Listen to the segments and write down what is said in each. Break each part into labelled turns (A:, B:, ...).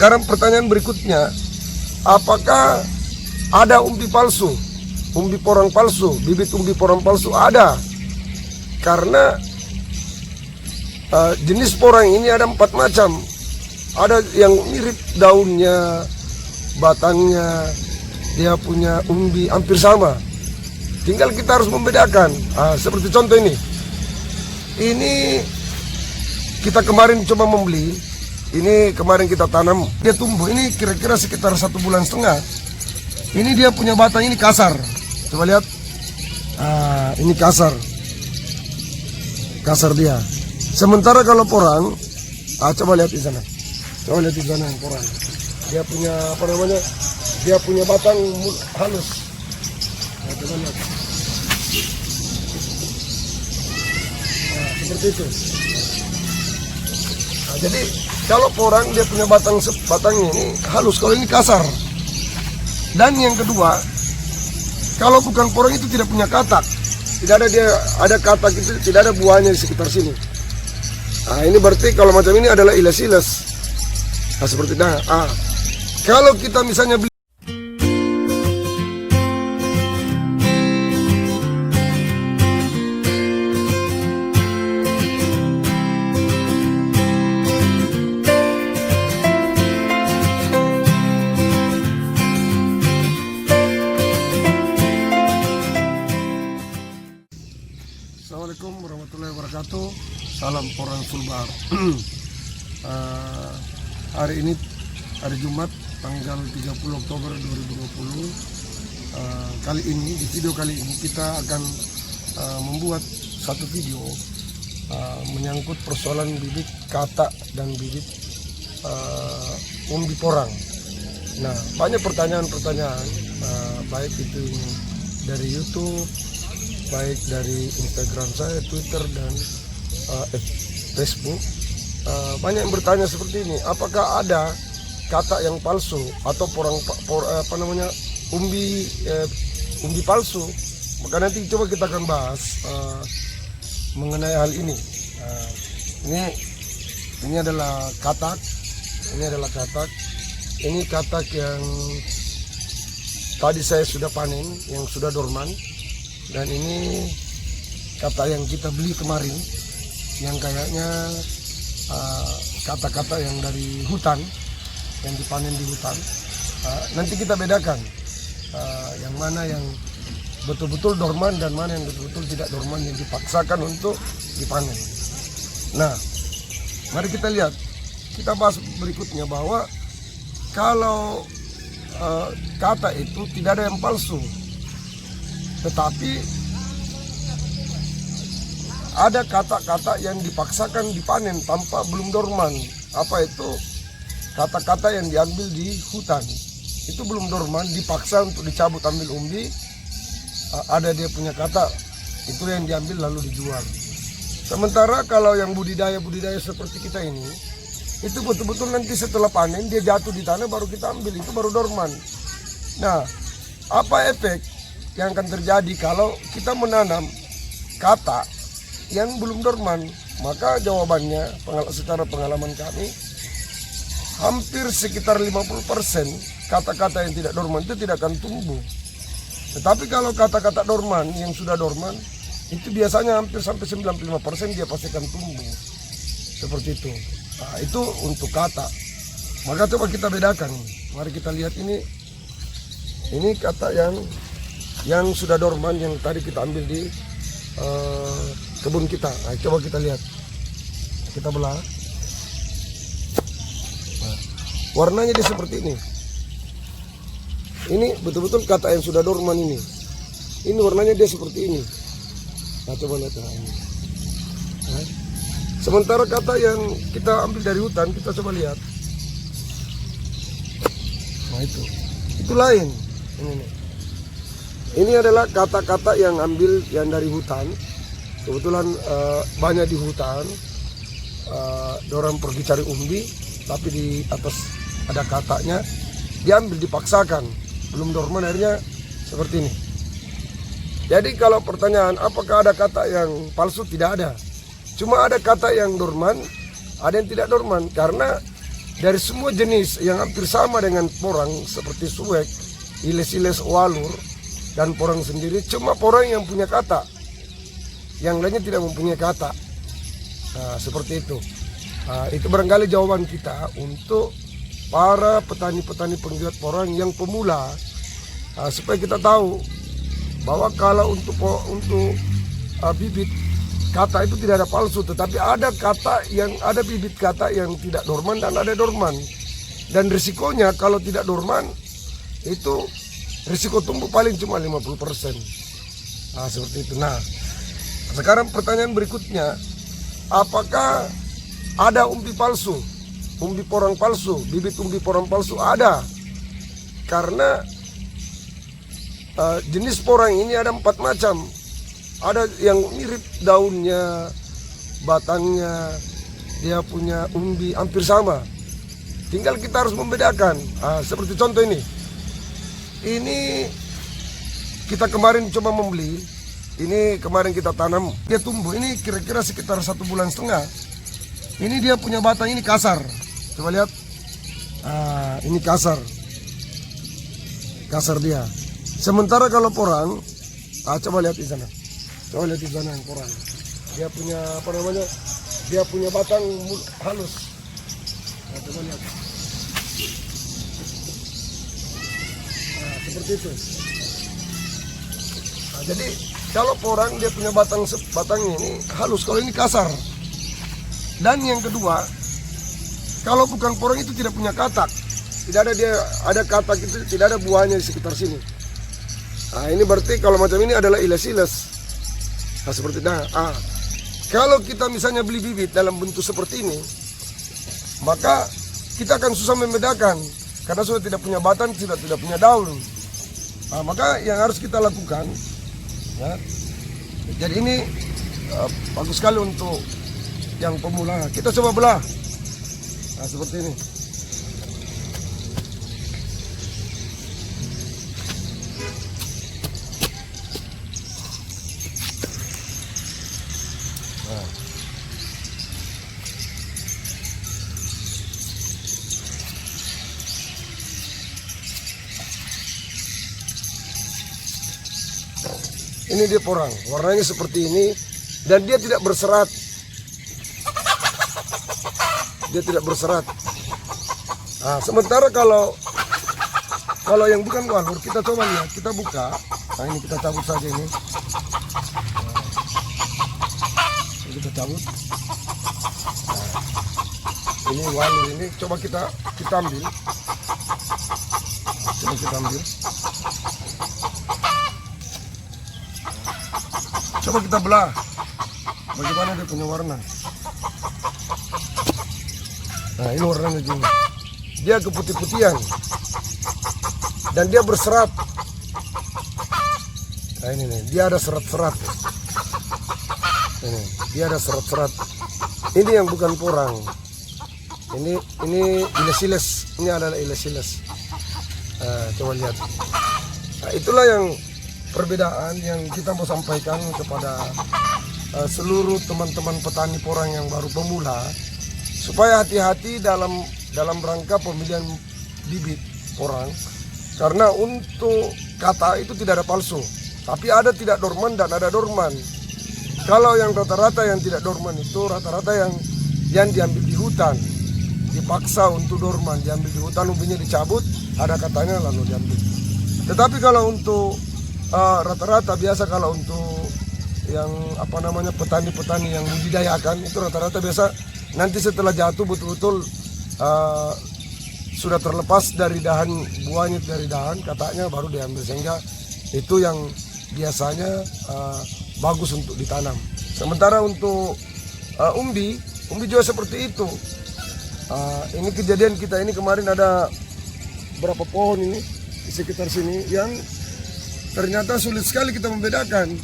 A: Sekarang pertanyaan berikutnya, apakah ada umbi palsu, umbi porang palsu, bibit umbi porang palsu? Ada, karena jenis porang ini ada 4 macam. Ada yang mirip daunnya, batangnya, dia punya umbi hampir sama. Tinggal kita harus membedakan. Seperti contoh ini kita kemarin coba membeli. Ini kemarin kita tanam, dia tumbuh. Ini kira-kira sekitar 1,5 bulan. Ini dia punya batang ini kasar. Coba lihat. Ini kasar dia. Sementara kalau porang, coba lihat di sana. Coba lihat di sana yang porang. Dia punya dia punya batang halus. Coba lihat. Seperti itu. Jadi kalau porang dia punya batangnya ini halus, kalau ini kasar. Dan yang kedua, kalau bukan porang itu tidak punya katak. Tidak ada katak itu, tidak ada buahnya di sekitar sini. Ini berarti kalau macam ini adalah iles-iles. Seperti itu. Kalau kita misalnya beli Assalamualaikum warahmatullahi wabarakatuh. Salam porang Sulbar. Hari ini hari Jumat tanggal 30 Oktober 2020. Kali ini di video kali ini kita akan membuat satu video menyangkut persoalan bibit katak dan bibit umbi porang. Nah, banyak pertanyaan-pertanyaan, baik itu dari YouTube, baik dari Instagram saya, Twitter, dan Facebook. Banyak yang bertanya seperti ini, apakah ada katak yang palsu atau umbi palsu? Maka nanti coba kita akan bahas mengenai hal ini. Ini adalah katak. Ini katak yang tadi saya sudah panen, yang sudah dorman. Dan ini katak yang kita beli kemarin, yang kayaknya kata-kata yang dari hutan, yang dipanen di hutan. Nanti kita bedakan yang mana yang betul-betul dorman dan mana yang betul-betul tidak dorman, yang dipaksakan untuk dipanen. Nah, mari kita lihat, kita bahas berikutnya bahwa kalau kata itu tidak ada yang palsu, tetapi ada kata-kata yang dipaksakan dipanen tanpa belum dorman. Apa itu? Kata-kata yang diambil di hutan. Itu belum dorman, dipaksa untuk dicabut ambil umbi. Ada dia punya kata, itu yang diambil lalu dijual. Sementara kalau yang budidaya seperti kita ini, itu betul-betul nanti setelah panen dia jatuh di tanah baru kita ambil, itu baru dorman. Nah, apa efek yang akan terjadi kalau kita menanam kata yang belum dorman? Maka jawabannya, secara pengalaman kami, hampir sekitar 50% kata-kata yang tidak dorman itu tidak akan tumbuh. Tetapi kalau kata-kata dorman yang sudah dorman, itu biasanya hampir sampai 95% dia pasti akan tumbuh. Seperti itu. Nah, itu untuk kata. Maka coba kita bedakan. Mari kita lihat ini kata yang sudah dorman, yang tadi kita ambil di kebun kita. Nah, coba kita lihat, kita belah. Nah, warnanya dia seperti ini. Ini betul-betul kata yang sudah dorman ini. Ini warnanya dia seperti ini. Nah, coba lihat. Nah, sementara kata yang kita ambil dari hutan, kita coba lihat. Nah, itu lain. Ini adalah kata-kata yang ambil yang dari hutan. Kebetulan banyak di hutan. Orang pergi cari umbi, tapi di atas ada katanya, diambil, dipaksakan, belum dorman, akhirnya seperti ini. Jadi kalau pertanyaan apakah ada kata yang palsu, tidak ada. Cuma ada kata yang dorman, ada yang tidak dorman. Karena dari semua jenis yang hampir sama dengan porang seperti suwek, iles-iles walur, dan porang sendiri, cuma porang yang punya kata, yang lainnya tidak mempunyai kata. Nah, seperti itu. Itu barangkali jawaban kita untuk para petani-petani penggiat porang yang pemula, supaya kita tahu bahwa kalau untuk bibit kata itu tidak ada palsu, tetapi ada bibit kata yang tidak dorman dan ada dorman. Dan risikonya kalau tidak dorman itu risiko tumbuh paling cuma 50%. Seperti itu. Nah, sekarang pertanyaan berikutnya, apakah ada umbi palsu, umbi porang palsu, bibit umbi porang palsu? Ada, karena jenis porang ini ada 4 macam. Ada yang mirip daunnya, batangnya, dia punya umbi hampir sama. Tinggal kita harus membedakan. Seperti contoh ini. Ini kita kemarin coba membeli. Ini kemarin kita tanam, dia tumbuh. Ini kira-kira sekitar 1,5 bulan. Ini dia punya batang ini kasar. Coba lihat. Ini kasar. Kasar dia. Sementara kalau porang, coba lihat di sana. Coba lihat di sana yang porang. Dia punya dia punya batang halus. Coba lihat. Seperti itu. Jadi kalau porang dia punya batangnya ini halus, kalau ini kasar. Dan yang kedua, kalau bukan porang itu tidak punya katak. Tidak ada katak itu, tidak ada buahnya di sekitar sini. Ini berarti kalau macam ini adalah iles-iles. Seperti kalau kita misalnya beli bibit dalam bentuk seperti ini, maka kita akan susah membedakan karena sudah tidak punya batang, tidak punya daun. Maka yang harus kita lakukan, ya, jadi ini bagus sekali untuk yang pemula. Kita coba belah, seperti ini. Ini dia porang, warnanya seperti ini, dan dia tidak berserat. Dia tidak berserat. Sementara kalau yang bukan walur, kita coba lihat, kita buka. Ini kita cabut saja ini. Ini kita cabut. Ini walur ini, coba kita ambil. Coba kita ambil. Coba kita belah, bagaimana dia punya warna. Ini warnanya gini. Dia keputih-putihan dan dia berserat. Ini nih, dia ada serat-serat. Ini, dia ada serat-serat. Ini yang bukan porang. Ini iles-iles. Ini adalah iles-iles. Coba lihat. Itulah yang perbedaan yang kita mau sampaikan kepada seluruh teman-teman petani porang yang baru pemula, supaya hati-hati dalam rangka pemilihan bibit porang, karena untuk kata itu tidak ada palsu, tapi ada tidak dorman dan ada dorman. Kalau yang rata-rata yang tidak dorman itu rata-rata yang diambil di hutan, dipaksa untuk dorman, diambil di hutan, umbinya dicabut, ada katanya lalu diambil. Tetapi kalau untuk rata-rata biasa, kalau untuk yang petani-petani yang budidayakan itu rata-rata biasa nanti setelah jatuh betul-betul sudah terlepas dari dahan, buahnya dari dahan, katanya baru diambil, sehingga itu yang biasanya bagus untuk ditanam. Sementara untuk umbi juga seperti itu. Ini kejadian kita ini kemarin ada berapa pohon ini di sekitar sini yang ternyata sulit sekali kita membedakan,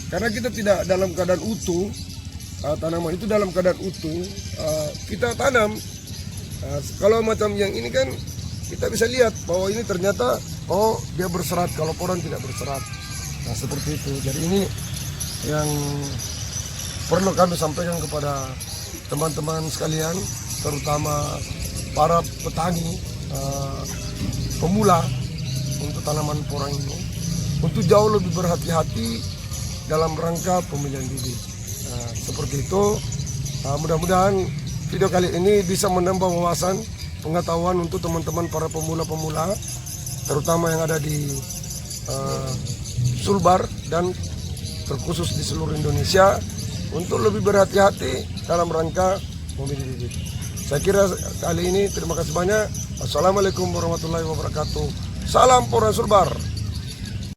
A: karena kita tidak dalam keadaan utuh, tanaman itu dalam keadaan utuh kita tanam. Kalau macam yang ini kan kita bisa lihat bahwa ini ternyata dia berserat, kalau porang tidak berserat. Seperti itu. Jadi ini yang perlu kami sampaikan kepada teman-teman sekalian, terutama para petani pemula untuk tanaman porang ini untuk jauh lebih berhati-hati dalam rangka pemilihan bibit. Seperti itu, mudah-mudahan video kali ini bisa menambah wawasan pengetahuan untuk teman-teman para pemula-pemula, terutama yang ada di Sulbar dan terkhusus di seluruh Indonesia untuk lebih berhati-hati dalam rangka memilih bibit. Saya kira kali ini terima kasih banyak. Assalamualaikum warahmatullahi wabarakatuh. Salam Porang Sulbar.